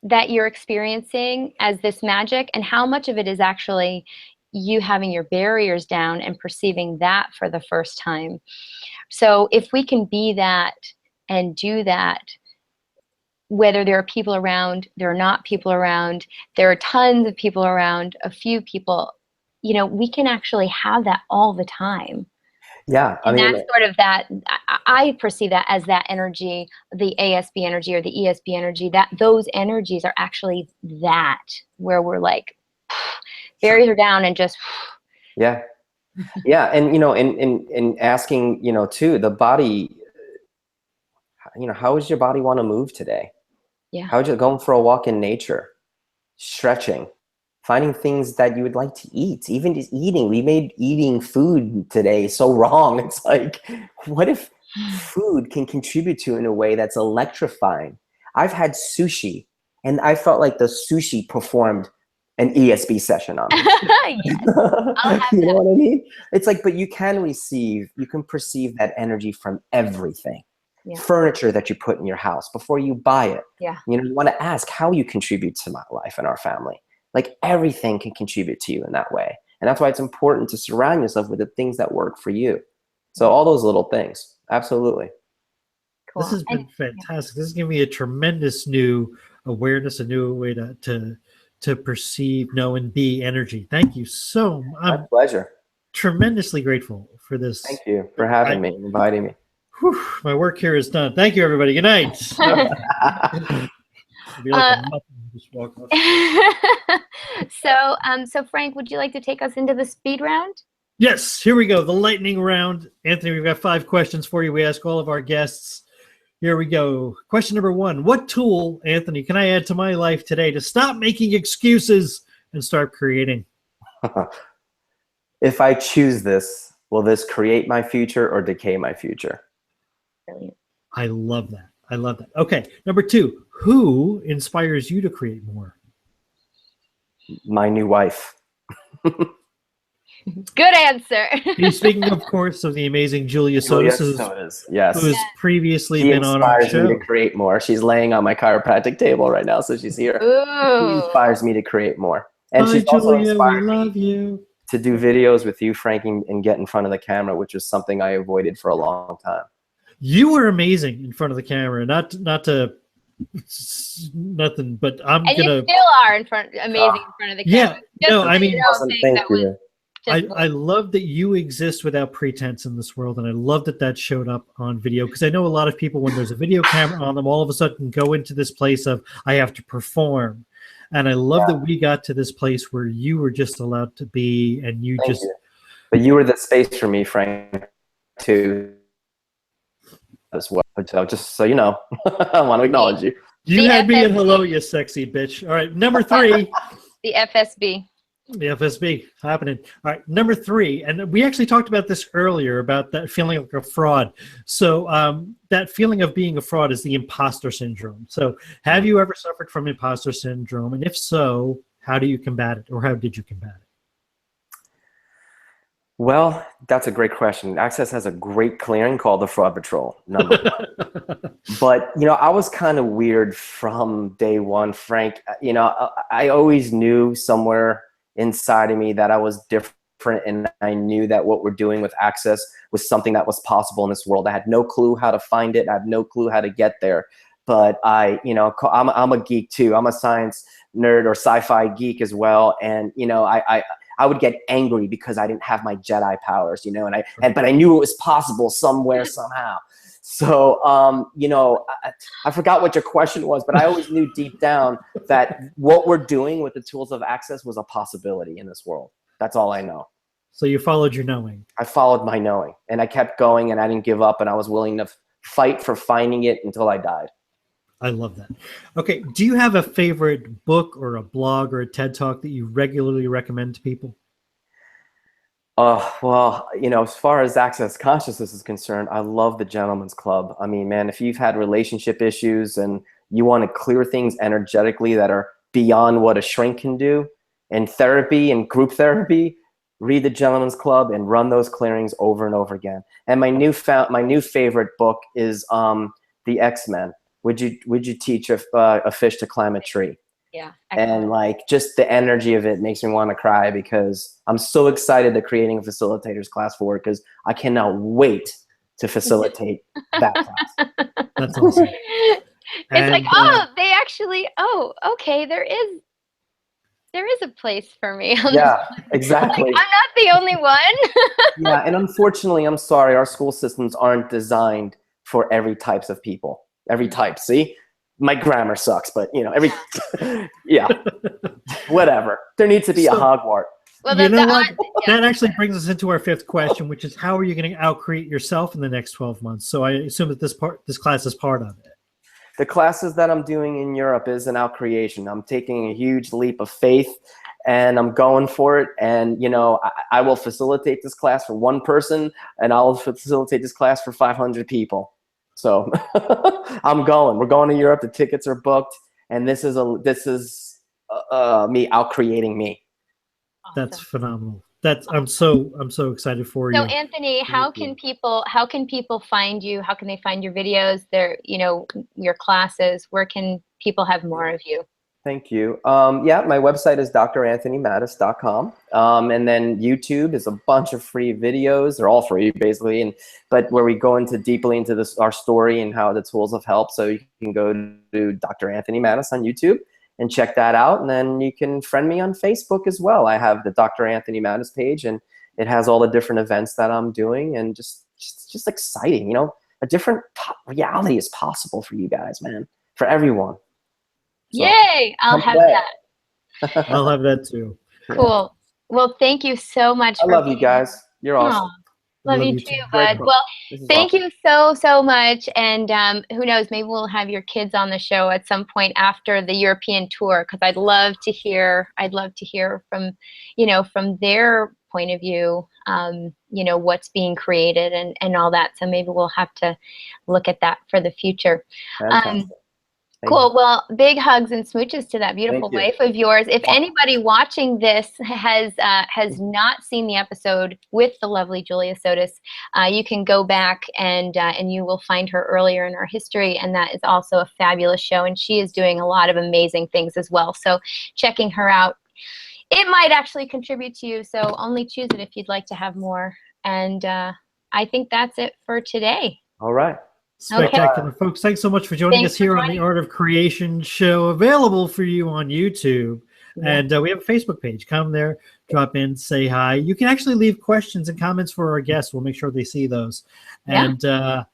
that you're experiencing as this magic, and how much of it is actually you having your barriers down and perceiving that for the first time. So if we can be that and do that, whether there are people around, there are not people around, there are tons of people around, a few people, we can actually have that all the time. Yeah. And that's sort of that, I perceive that as that energy, the ASB energy or the ESB energy, that those energies are actually that, where we're like, barriers are down and just. Yeah. Yeah. And, in asking, too, the body, how does your body want to move today? Yeah. How would you going for a walk in nature, stretching, finding things that you would like to eat, even just eating. We made eating food today so wrong. It's like, what if food can contribute to in a way that's electrifying? I've had sushi, and I felt like the sushi performed an ESB session on me. Yes, I'll have You know that. what I mean? It's like, but you can perceive that energy from everything. Yeah. Furniture that you put in your house before you buy it. Yeah. You want to ask how you contribute to my life and our family. Like, everything can contribute to you in that way. And that's why it's important to surround yourself with the things that work for you. So all those little things. Absolutely. Cool. This has been fantastic. This is giving me a tremendous new awareness, a new way to perceive, know, and be energy. Thank you so much. My pleasure. Tremendously grateful for this. Thank you for having me, inviting me. Whew, my work here is done. Thank you, everybody. Good night. Be like a muppet and just walk off. So Frank, would you like to take us into the speed round? Yes, here we go. The lightning round. Anthony, we've got 5 questions for you. We ask all of our guests. Here we go. Question number 1. What tool, Anthony, can I add to my life today to stop making excuses and start creating? If I choose this, will this create my future or decay my future? Brilliant. I love that. I love that. Okay. Number 2. Who inspires you to create more? My new wife. Good answer. Speaking, of course, of the amazing Julia Sotis, yes, who has previously she been on our inspires show. me to create more. She's laying on my chiropractic table right now, so she's here. Ooh. She inspires me to create more. And Bye, she's also Julia, inspired we me love you. to do videos with you, Frank, and get in front of the camera, which is something I avoided for a long time. You were amazing in front of the camera. Not to nothing, but I'm and gonna. You still are amazing in front of the camera. Yeah, no, I mean, awesome. Thank you. I love that you exist without pretense in this world, and I love that showed up on video, because I know a lot of people, when there's a video camera on them, all of a sudden go into this place of, I have to perform. And I love that we got to this place where you were just allowed to be, and you Thank just. you. But you were the space for me, Frank, too, as well. So just so you know, I want to acknowledge you. You had me at hello, you sexy bitch. All right, number 3. The FSB. The FSB happening. All right, number 3, and we actually talked about this earlier about that feeling like a fraud. So that feeling of being a fraud is the imposter syndrome. So have you ever suffered from imposter syndrome? And if so, how do you combat it, or how did you combat it? Well, that's a great question. Access has a great clearing called the Fraud Patrol, number 1. But, I was kind of weird from day one, Frank. I always knew somewhere inside of me that I was different, and I knew that what we're doing with Access was something that was possible in this world. I had no clue how to find it. I had no clue how to get there. But I'm a geek too. I'm a science nerd or sci-fi geek as well. And, I would get angry because I didn't have my Jedi powers, but I knew it was possible somewhere, somehow. So, I forgot what your question was, but I always knew deep down that what we're doing with the tools of Access was a possibility in this world. That's all I know. So you followed your knowing. I followed my knowing, and I kept going, and I didn't give up, and I was willing to fight for finding it until I died. I love that. Okay, do you have a favorite book or a blog or a TED Talk that you regularly recommend to people? Well, as far as Access Consciousness is concerned, I love the Gentleman's Club. I mean, man, if you've had relationship issues and you want to clear things energetically that are beyond what a shrink can do, and therapy and group therapy, read the Gentleman's Club and run those clearings over and over again. And my new favorite book is The X-Men. Would you teach a fish to climb a tree? Yeah. Excellent. And just the energy of it makes me want to cry, because I'm so excited that creating a facilitators class for it, because I cannot wait to facilitate that class. That's awesome. It's they actually, okay, there is a place for me. Yeah, exactly. I'm not the only one. Yeah, and unfortunately, I'm sorry, our school systems aren't designed for every types of people. Every type, see? My grammar sucks, but yeah, whatever. There needs to be a Hogwarts. Well, that actually brings us into our 5th question, which is, how are you going to out-create yourself in the next 12 months? So I assume that this class is part of it. The classes that I'm doing in Europe is an out-creation. I'm taking a huge leap of faith, and I'm going for it. And, I will facilitate this class for one person, and I'll facilitate this class for 500 people. So I'm going. We're going to Europe. The tickets are booked, and this is me out-creating me. Awesome. That's phenomenal. I'm so excited for you. So Anthony, how can people find you? How can they find your videos, your classes? Where can people have more of you? Thank you. Yeah, my website is dranthonymattis.com. And then YouTube is a bunch of free videos. They're all free, basically, but where we go deeply into our story and how the tools have helped. So you can go to Dr. Anthony Mattis on YouTube and check that out. And then you can friend me on Facebook as well. I have the Dr. Anthony Mattis page, and it has all the different events that I'm doing, and just exciting. A different reality is possible for you guys, man, for everyone. So, yay! I'll have that. I'll have that too. Cool. Well, thank you so much. I love you guys. You're awesome. Love you too, bud. Well, thank you so much. And who knows, maybe we'll have your kids on the show at some point after the European tour, because I'd love to hear from, from their point of view, what's being created and all that. So maybe we'll have to look at that for the future. Cool. Well, big hugs and smooches to that beautiful wife of yours. If anybody watching this has not seen the episode with the lovely Julia Sotis, you can go back and you will find her earlier in our history, and that is also a fabulous show. And she is doing a lot of amazing things as well. So checking her out, it might actually contribute to you. So only choose it if you'd like to have more. And I think that's it for today. All right. Spectacular, folks. Thanks so much for joining us here on the Art of Creation show, available for you on YouTube. And we have a Facebook page. Come there, drop in, say hi. You can actually leave questions and comments for our guests. We'll make sure they see those. And I've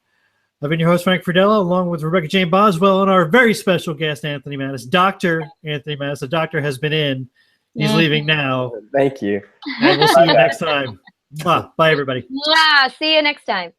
been your host, Frank Fradella, along with Rebecca Jane Boswell and our very special guest, Anthony Mattis. Dr. Anthony Mattis. The doctor has been in. He's leaving now. Thank you. And we'll see you next time. Bye, everybody. See you next time.